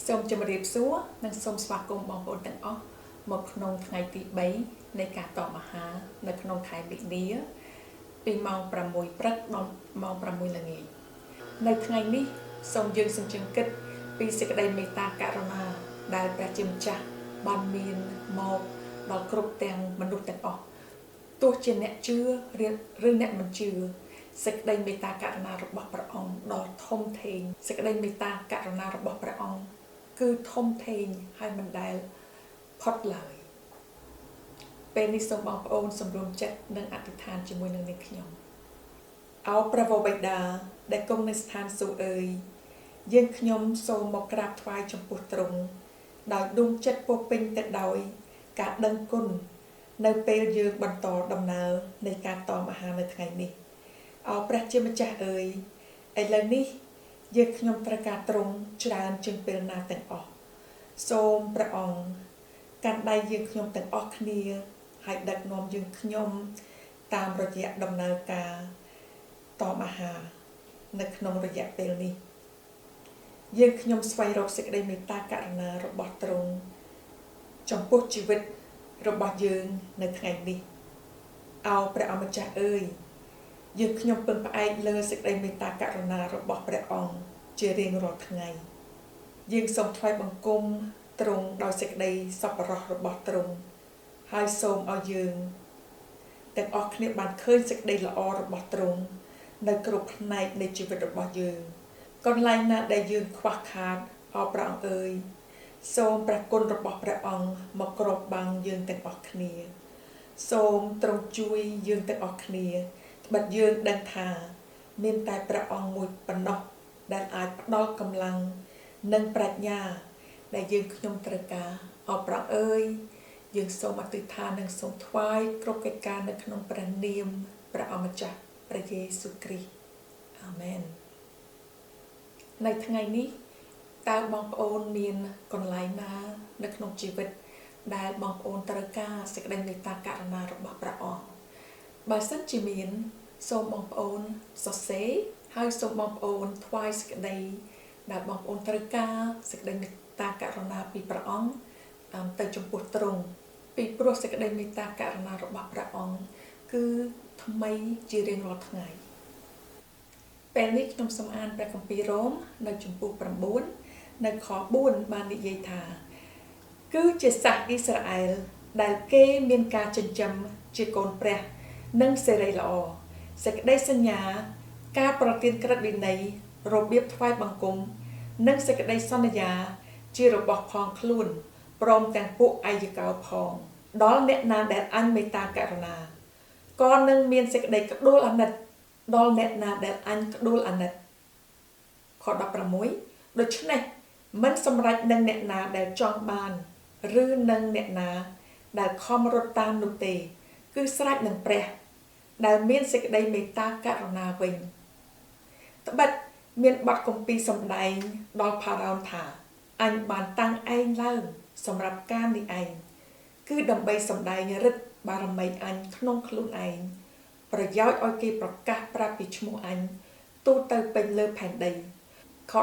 សូមជម្រាបសួរនិងសូមស្វាគមន៍បងប្អូនទាំងអស់មកក្នុងថ្ងៃទី3នៃការតបអាហារនៅក្នុងខែមីនាពីម៉ោង6ព្រឹកដល់ម៉ោង6ល្ងាចនៅថ្ងៃនេះសូមយើងសញ្ជឹងគិតពីសេចក្តីមេត្តាករុណាដែលព្រះជាម្ចាស់បានមានមកដល់គ្រប់ទាំងមនុស្សទាំងអស់ទោះជាអ្នកជឿឬអ្នកមិនជឿសេចក្តីមេត្តាករុណារបស់ព្រះអង្គដ៏ធំធេងសេចក្តីមេត្តាករុណារបស់ព្រះអង្គគឺធំធេងហើយមិនដែលផុតឡើយពេលនេះសូមបងប្អូនសម្រុំចិត្តនិងអធិដ្ឋានជាមួយនឹងនាងខ្ញុំអោព្រះវរបិតាដែលគង់នៅស្ថានសួគ៌អើយយើងខ្ញុំសូមមកក្រាបថ្វាយចំពោះទ្រង់ដោយដួងចិត្តពោពេញទៅដោយការដឹងគុណនៅពេលយើងបន្តដំណើរនៃការតមអាហារនៅថ្ងៃនេះអោព្រះជាម្ចាស់អើយឥឡូវនេះយើងខ្ញុំត្រូវការទ្រង់ច្រើនជាងពេលណាទាំងអស់សូមព្រះអង្គកាន់ដៃយើងខ្ញុំទាំងអស់គ្នាហើយដឹកនាំយើងខ្ញុំតាមរយៈដំណើរការតមអាហារនៅក្នុងរយៈពេលនេះយើងខ្ញុំស្វែងរកសេចក្តីមេត្តាករុណារបស់ទ្រង់ចំពោះជីវិតរបស់យើងនៅថ្ងៃនេះអោព្រះអម្ចាស់អើយយើងខ្ញុំពឹងផ្អែកលើសេចក្តីមេត្តាករុណារបស់ព្រះអង្គជារៀងរាល់ថ្ងៃយើងសូមថ្វាយបង្គំទ្រង់ដោយសេចក្តីសប្បុរសរបស់ទ្រង់ហើយសូមឲ្យយើងទាំងអស់គ្នាបានឃើញសេចក្តីល្អរបស់ទ្រង់នៅគ្រប់ផ្នែកនៃជីវិតរបស់យើងកន្លែងណាដែលយើងខ្វះខាតអោព្រះអង្គអើយសូមព្រះគុណរបស់ព្រះអង្គមកគ្របបាំងយើងទាំងអស់គ្នាសូមទ្រង់ជួយយើងទាំងអស់គ្នាត្បិតយើងដឹងថាមានតែព្រះអង្គមួយប៉ុណ្ណោះដែលអាចផ្ដល់កម្លាំងនិងប្រាជ្ញាដែលយើងខ្ញុំត្រូវការអោព្រះអើយយើងសូមអធិដ្ឋាននិងសូមថ្វាយគ្រប់កិច្ចការនៅក្នុងព្រះនាមព្រះអម្ចាស់ព្រះយេស៊ូវគ្រីស្ទអាមែននៅថ្ងៃនេះតើបងប្អូនមានកន្លែងណានៅក្នុងជីវិតដែលបងប្អូនត្រូវការសេចក្តីមេត្តាករុណារបស់ព្រះអង្គបើសិនជាមានសូមបងប្អូនសរសេរហើយសូមបងប្អូនថ្វាយសេចក្តីដែលបងប្អូនត្រូវការសេចក្តីមេត្តាករុណាពីព្រះអង្គទៅចំពោះទ្រង់ពីព្រោះសេចក្តីមេត្តាករុណារបស់ព្រះអង្គគឺថ្មីជារៀងរាល់ថ្ងៃពេលនេះខ្ញុំសូមអានព្រះគម្ពីររ៉ូមនៅចំពោះ9នៅខ4បាននិយាយថាគឺជាសាសអ៊ីស្រាអែលដែលគេមានការចិញ្ចឹមជាកូនព្រះនិងសេរីល្អសេចក្តីសញ្ញាការប្រទានក្រឹតវិន័យរបៀបថ្វាយបង្គំនិងសេចក្តីសន្យាជារបស់ផងខ្លួនព្រមទាំងពួកអាយកោផងដល់អ្នកណាដែលអញមេត្តាករុណាក៏នឹងមានសេចក្តីក្ដួលអាណិតដល់អ្នកណាដែលអញក្ដួលអាណិតខ16ដូច្នេះមិនសម្រេចនឹងអ្នកណាដែលចង់បានឬនឹងអ្នកណាដែលខំរត់តាមនោះទេគឺស្រេចនឹងព្រះដែលមានសេចក្តីមេត្តាករុណាវិញត្បិតមានបទគម្ពីរសម្ដែងដល់ផារ៉ោនថាអញបានតាំងឯងឡើងសម្រាប់ការនេះឯងគឺដើម្បីសម្ដែងឫទ្ធិបារមីអញក្នុងខ្លួនឯងប្រយោជន៍ឲ្យគេប្រកាសប្រាប់ពីឈ្មោះអញទូទៅពេញលើផែនដីខ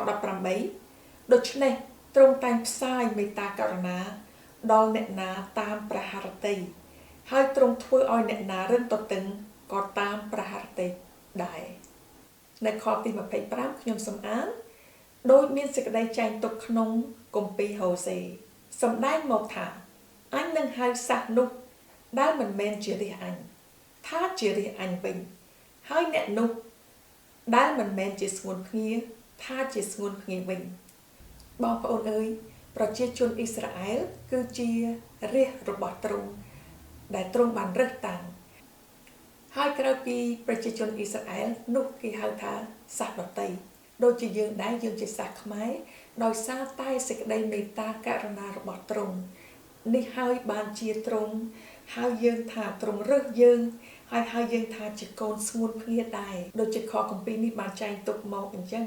18ដូច្នេះទ្រង់តែងផ្សាយមេត្តាករុណាដល់អ្នកណាតាមព្រះハរតីហើយទ្រង់ធ្វើឲ្យអ្នកណារឹងទទឹងក៏តាមព្រះハរតីដែរនៅខទី25ខ្ញុំសូមអានដោយមានសេចក្តីចែងទុកក្នុងគម្ពីរហូសេសម្ដែងមកថាអញនឹងហៅសាសនោះដែលមិនមែនជារាជអញថាជារាជអញវិញហើយអ្នកនោះដែលមិនមែនជាស្ងួនភ្ងាថាជាស្ងួនភ្ងាវិញបងប្អូនអើយប្រជាជនអ៊ីស្រាអែលគឺជារាជរបស់ទ្រង់ដែលទ្រង់បានរើសតាំងហើយក្រៅពីប្រជាជនអ៊ីស្រាអែលនោះគេហៅថាសាសដតីដូចជាយើងដែរយើងជាសាសខ្មែរដោយសារតែសេចក្តីមេត្តាករុណារបស់ទ្រង់នេះហើយបានជាទ្រង់ហើយយើងថាទ្រង់រើសយើងហើយហៅយើងថាជាកូនស្ងួនភ្ងាដែរដូចជាខគម្ពីរនេះបានចែងទុកមកអញ្ចឹង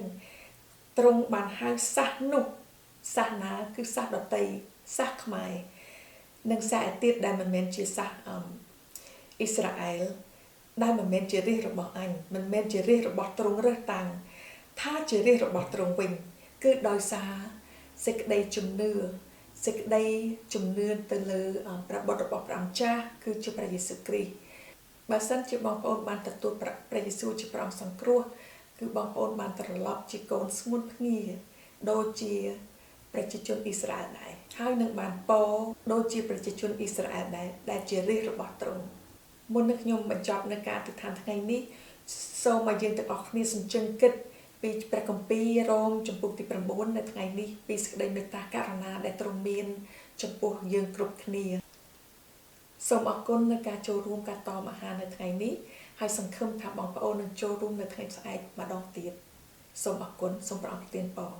ទ្រង់បានហៅសាសនោះសាសណាគឺសាសដតីសាសខ្មែរនិងសាសឯទៀតដែលមិនមែនជាសាសអ៊ីស្រាអែលដែលមិនមែនជារាជរបស់អញមិនមែនជារាជរបស់ទ្រង់រើសតាំងថាជារាជរបស់ទ្រង់វិញគឺដោយសារ សេចក្តីជំនឿសេចក្តីជំនឿទៅលើព្រះបុត្ររបស់ព្រះអង្គចាស់គឺជាព្រះយេស៊ូវគ្រីស្ទបើសិនជាបងប្អូនបានទទួលព្រះយេស៊ូវជាព្រះអង្គសង្គ្រោះគឺបងប្អូនបានត្រឡប់ជាកូនស្ងួនភ្ងាដូចជាប្រជាជនអ៊ីស្រាអែលដែរហើយនឹងបានពរដូចជាប្រជាជនអ៊ីស្រាអែលដែរដែលជារាជរបស់ទ្រង់មុននឹងខ្ញុំបញ្ចប់នៅការអធិដ្ឋានថ្ងៃនេះសូមឲ្យយើងទាំងអស់គ្នាសម្ជឹងគិតពីព្រះគម្ពីររ៉ូមចំពុកទី9នៅថ្ងៃនេះពីសេចក្តីមេត្តាករុណាដែលទ្រង់មានចំពោះយើងគ្រប់គ្នាសូមអរគុណនៅការចូលរួមការតមអាហារនៅថ្ងៃនេះហើយសង្ឃឹមថាបងប្អូននឹងចូលរួមនៅថ្ងៃស្អែកម្ដងទៀតសូមអរគុណសូមព្រះអង្គប្រទានពរ